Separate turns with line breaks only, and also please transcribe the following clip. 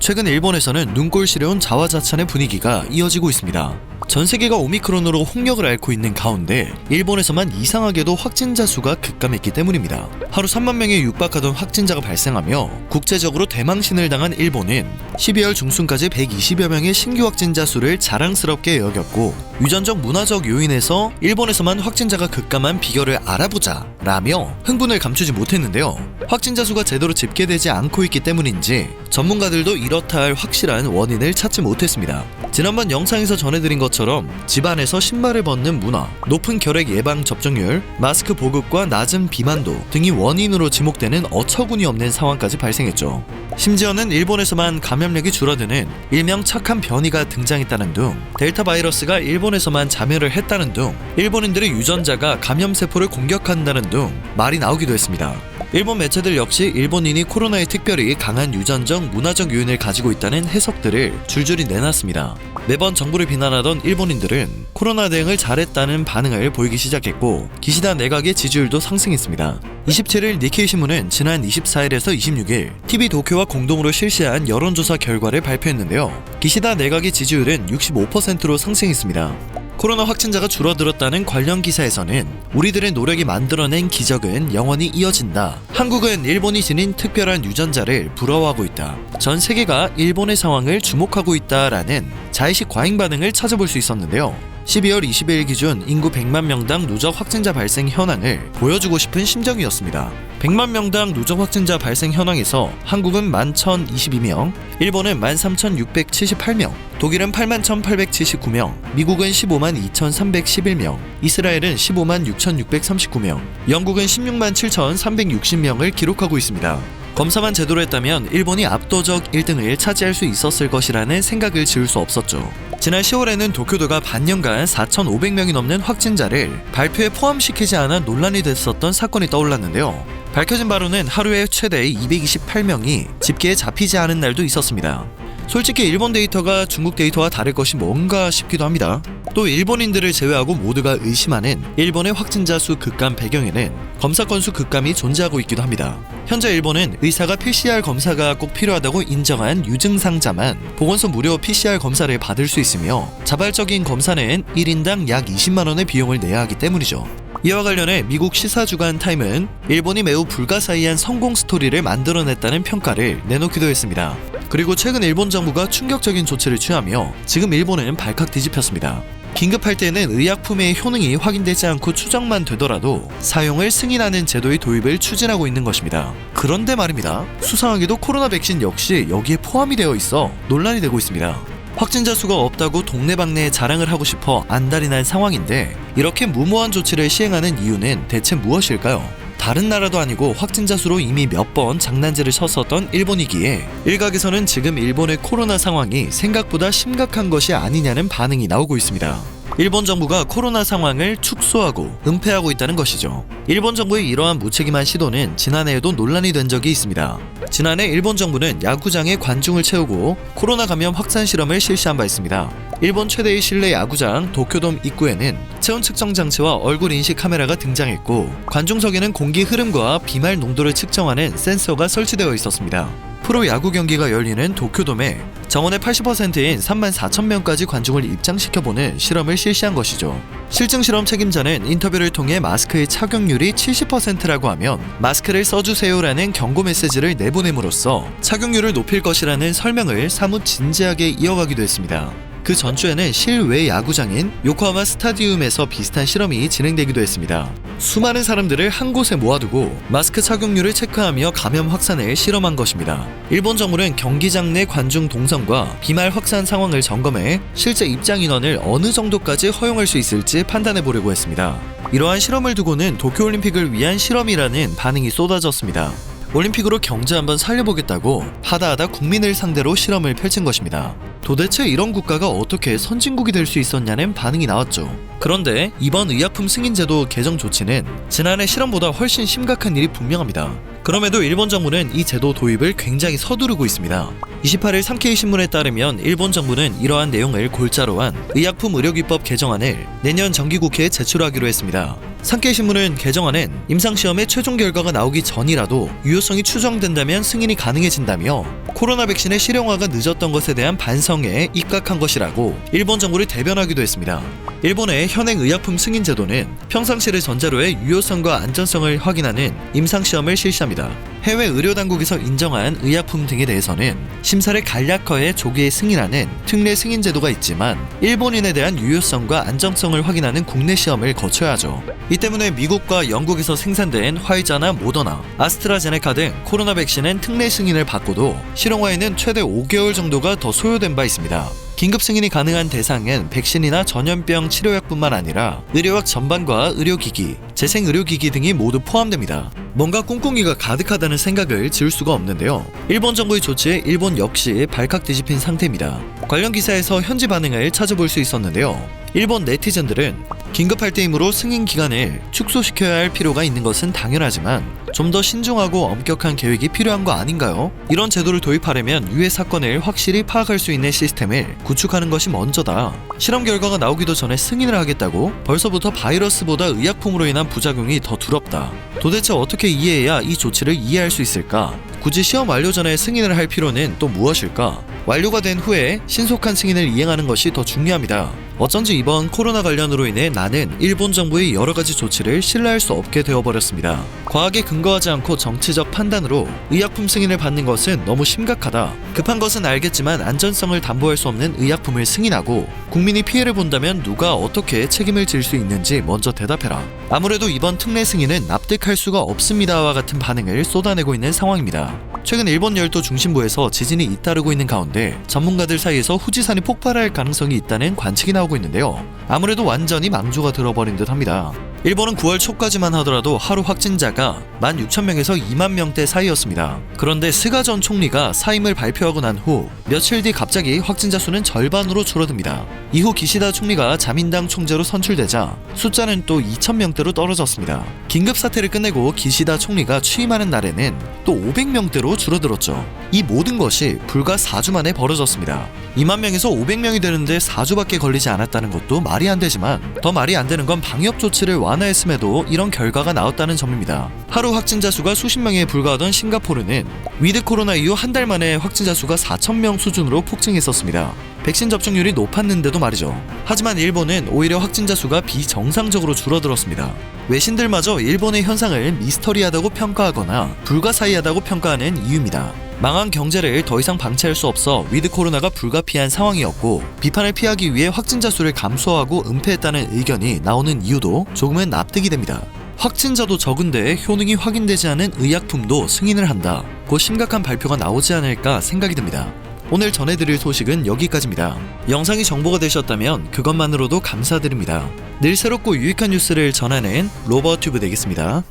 최근 일본에서는 눈꼴 시려운 자화자찬의 분위기가 이어지고 있습니다. 전 세계가 오미크론으로 홍역을 앓고 있는 가운데 일본에서만 이상하게도 확진자 수가 급감했기 때문입니다. 하루 3만 명에 육박하던 확진자가 발생하며 국제적으로 대망신을 당한 일본은 12월 중순까지 120여 명의 신규 확진자 수를 자랑스럽게 여겼고, 유전적 문화적 요인에서 일본에서만 확진자가 급감한 비결을 알아보자 라며 흥분을 감추지 못했는데요. 확진자 수가 제대로 집계되지 않고 있기 때문인지 전문가들도 이렇다 할 확실한 원인을 찾지 못했습니다. 지난번 영상에서 전해드린 것처럼 집안에서 신발을 벗는 문화, 높은 결핵 예방 접종률, 마스크 보급과 낮은 비만도 등이 원인으로 지목되는 어처구니 없는 상황까지 발생했죠. 심지어는 일본에서만 감염력이 줄어드는 일명 착한 변이가 등장했다는 등, 델타 바이러스가 일본에서만 자멸을 했다는 등, 일본인들의 유전자가 감염세포를 공격한다는 등 말이 나오기도 했습니다. 일본 매체들 역시 일본인이 코로나에 특별히 강한 유전적, 문화적 요인을 가지고 있다는 해석들을 줄줄이 내놨습니다. 매번 정부를 비난하던 일본인들은 코로나 대응을 잘했다는 반응을 보이기 시작했고, 기시다 내각의 지지율도 상승했습니다. 27일 니케이 신문은 지난 24일에서 26일 TV 도쿄와 공동으로 실시한 여론조사 결과를 발표했는데요. 기시다 내각의 지지율은 65%로 상승했습니다. 코로나 확진자가 줄어들었다는 관련 기사에서는 우리들의 노력이 만들어낸 기적은 영원히 이어진다. 한국은 일본이 지닌 특별한 유전자를 부러워하고 있다. 전 세계가 일본의 상황을 주목하고 있다라는 자의식 과잉 반응을 찾아볼 수 있었는데요. 12월 20일 기준 인구 100만 명당 누적 확진자 발생 현황을 보여주고 싶은 심정이었습니다. 100만 명당 누적 확진자 발생 현황에서 한국은 11,022명, 일본은 13,678명, 독일은 81,879명, 미국은 15만 2,311명, 이스라엘은 15만 6,639명, 영국은 16만 7,360명을 기록하고 있습니다. 검사만 제대로 했다면 일본이 압도적 1등을 차지할 수 있었을 것이라는 생각을 지울 수 없었죠. 지난 10월에는 도쿄도가 반년간 4,500명이 넘는 확진자를 발표에 포함시키지 않아 논란이 됐었던 사건이 떠올랐는데요. 밝혀진 바로는 하루에 최대 228명이 집계에 잡히지 않은 날도 있었습니다. 솔직히 일본 데이터가 중국 데이터와 다를 것이 뭔가 싶기도 합니다. 또 일본인들을 제외하고 모두가 의심하는 일본의 확진자 수 급감 배경에는 검사 건수 급감이 존재하고 있기도 합니다. 현재 일본은 의사가 PCR 검사가 꼭 필요하다고 인정한 유증상자만 보건소 무료 PCR 검사를 받을 수 있으며, 자발적인 검사는 1인당 약 20만 원의 비용을 내야 하기 때문이죠. 이와 관련해 미국 시사주간 타임은 일본이 매우 불가사의한 성공 스토리를 만들어냈다는 평가를 내놓기도 했습니다. 그리고 최근 일본 정부가 충격적인 조치를 취하며 지금 일본은 발칵 뒤집혔습니다. 긴급할 때는 의약품의 효능이 확인되지 않고 추정만 되더라도 사용을 승인하는 제도의 도입을 추진하고 있는 것입니다. 그런데 말입니다. 수상하게도 코로나 백신 역시 여기에 포함이 되어 있어 논란이 되고 있습니다. 확진자 수가 없다고 동네방네에 자랑을 하고 싶어 안달이 난 상황인데, 이렇게 무모한 조치를 시행하는 이유는 대체 무엇일까요? 다른 나라도 아니고 확진자 수로 이미 몇 번 장난질을 쳤었던 일본이기에 일각에서는 지금 일본의 코로나 상황이 생각보다 심각한 것이 아니냐는 반응이 나오고 있습니다. 일본 정부가 코로나 상황을 축소하고 은폐하고 있다는 것이죠. 일본 정부의 이러한 무책임한 시도는 지난해에도 논란이 된 적이 있습니다. 지난해 일본 정부는 야구장에 관중을 채우고 코로나 감염 확산 실험을 실시한 바 있습니다. 일본 최대의 실내 야구장 도쿄돔 입구에는 체온 측정 장치와 얼굴 인식 카메라가 등장했고, 관중석에는 공기 흐름과 비말 농도를 측정하는 센서가 설치되어 있었습니다. 프로 야구 경기가 열리는 도쿄돔에 정원의 80%인 34,000명까지 관중을 입장시켜보는 실험을 실시한 것이죠. 실증 실험 책임자는 인터뷰를 통해 마스크의 착용률이 70%라고 하면 마스크를 써주세요라는 경고 메시지를 내보냄으로써 착용률을 높일 것이라는 설명을 사뭇 진지하게 이어가기도 했습니다. 그 전주에는 실외 야구장인 요코하마 스타디움에서 비슷한 실험이 진행되기도 했습니다. 수많은 사람들을 한 곳에 모아두고 마스크 착용률을 체크하며 감염 확산을 실험한 것입니다. 일본 정부는 경기장 내 관중 동선과 비말 확산 상황을 점검해 실제 입장 인원을 어느 정도까지 허용할 수 있을지 판단해 보려고 했습니다. 이러한 실험을 두고는 도쿄올림픽을 위한 실험이라는 반응이 쏟아졌습니다. 올림픽으로 경제 한번 살려보겠다고 하다하다 국민을 상대로 실험을 펼친 것입니다. 도대체 이런 국가가 어떻게 선진국이 될 수 있었냐는 반응이 나왔죠. 그런데 이번 의약품 승인 제도 개정 조치는 지난해 실험보다 훨씬 심각한 일이 분명합니다. 그럼에도 일본 정부는 이 제도 도입을 굉장히 서두르고 있습니다. 28일 산케이 신문에 따르면 일본 정부는 이러한 내용을 골자로 한 의약품 의료기법 개정안을 내년 정기국회에 제출하기로 했습니다. 산케이신문은 개정안은 임상시험의 최종 결과가 나오기 전이라도 유효성이 추정된다면 승인이 가능해진다며 코로나 백신의 실용화가 늦었던 것에 대한 반성에 입각한 것이라고 일본 정부를 대변하기도 했습니다. 일본의 현행 의약품 승인 제도는 평상시의 전자로의 유효성과 안전성을 확인하는 임상시험을 실시합니다. 해외 의료당국에서 인정한 의약품 등에 대해서는 심사를 간략화해 조기에 승인하는 특례 승인 제도가 있지만 일본인에 대한 유효성과 안정성을 확인하는 국내 시험을 거쳐야 하죠. 이 때문에 미국과 영국에서 생산된 화이자나 모더나, 아스트라제네카 등 코로나 백신은 특례 승인을 받고도 실용화에는 최대 5개월 정도가 더 소요된 바 있습니다. 긴급 승인이 가능한 대상은 백신이나 전염병 치료약뿐만 아니라 의료약 전반과 의료기기, 재생의료기기 등이 모두 포함됩니다. 뭔가 꿍꿍이가 가득하다는 생각을 지울 수가 없는데요. 일본 정부의 조치에 일본 역시 발칵 뒤집힌 상태입니다. 관련 기사에서 현지 반응을 찾아볼 수 있었는데요. 일본 네티즌들은 긴급할 때이므로 승인 기간을 축소시켜야 할 필요가 있는 것은 당연하지만 좀 더 신중하고 엄격한 계획이 필요한 거 아닌가요? 이런 제도를 도입하려면 유해 사건을 확실히 파악할 수 있는 시스템을 구축하는 것이 먼저다. 실험 결과가 나오기도 전에 승인을 하겠다고? 벌써부터 바이러스보다 의약품으로 인한 부작용이 더 두렵다. 도대체 어떻게 이해해야 이 조치를 이해할 수 있을까? 굳이 시험 완료 전에 승인을 할 필요는 또 무엇일까? 완료가 된 후에 신속한 승인을 이행하는 것이 더 중요합니다. 어쩐지 이번 코로나 관련으로 인해 나는 일본 정부의 여러 가지 조치를 신뢰할 수 없게 되어버렸습니다. 과학에 근거하지 않고 정치적 판단으로 의약품 승인을 받는 것은 너무 심각하다. 급한 것은 알겠지만 안전성을 담보할 수 없는 의약품을 승인하고 국민이 피해를 본다면 누가 어떻게 책임을 질 수 있는지 먼저 대답해라. 아무래도 이번 특례 승인은 납득할 수가 없습니다와 같은 반응을 쏟아내고 있는 상황입니다. 최근 일본 열도 중심부에서 지진이 잇따르고 있는 가운데 전문가들 사이에서 후지산이 폭발할 가능성이 있다는 관측이 나오고 있는데요. 아무래도 완전히 망조가 들어버린 듯 합니다. 일본은 9월 초까지만 하더라도 하루 확진자가 16,000명에서 2만 명대 사이였습니다. 그런데 스가 전 총리가 사임을 발표하고 난 후 며칠 뒤 갑자기 확진자 수는 절반으로 줄어듭니다. 이후 기시다 총리가 자민당 총재로 선출되자 숫자는 또 2,000명대로 떨어졌습니다. 긴급 사태를 끝내고 기시다 총리가 취임하는 날에는 또 500명대로 줄어들었죠. 이 모든 것이 불과 4주 만에 벌어졌습니다. 2만 명에서 500명이 되는데 4주밖에 걸리지 않았다는 것도 말이 안 되지만 더 말이 안 되는 건 방역 조치를 완화했음에도 이런 결과가 나왔다는 점입니다. 하루 확진자 수가 수십 명에 불과하던 싱가포르는 위드 코로나 이후 한 달 만에 확진자 수가 4,000명 수준으로 폭증했었습니다. 백신 접종률이 높았는데도 말이죠. 하지만 일본은 오히려 확진자 수가 비정상적으로 줄어들었습니다. 외신들마저 일본의 현상을 미스터리하다고 평가하거나 불가사의하다고 평가하는 이유입니다. 망한 경제를 더 이상 방치할 수 없어 위드 코로나가 불가피한 상황이었고 비판을 피하기 위해 확진자 수를 감소하고 은폐했다는 의견이 나오는 이유도 조금은 납득이 됩니다. 확진자도 적은데 효능이 확인되지 않은 의약품도 승인을 한다. 곧 심각한 발표가 나오지 않을까 생각이 듭니다. 오늘 전해드릴 소식은 여기까지입니다. 영상이 정보가 되셨다면 그것만으로도 감사드립니다. 늘 새롭고 유익한 뉴스를 전하는 로버튜브 되겠습니다.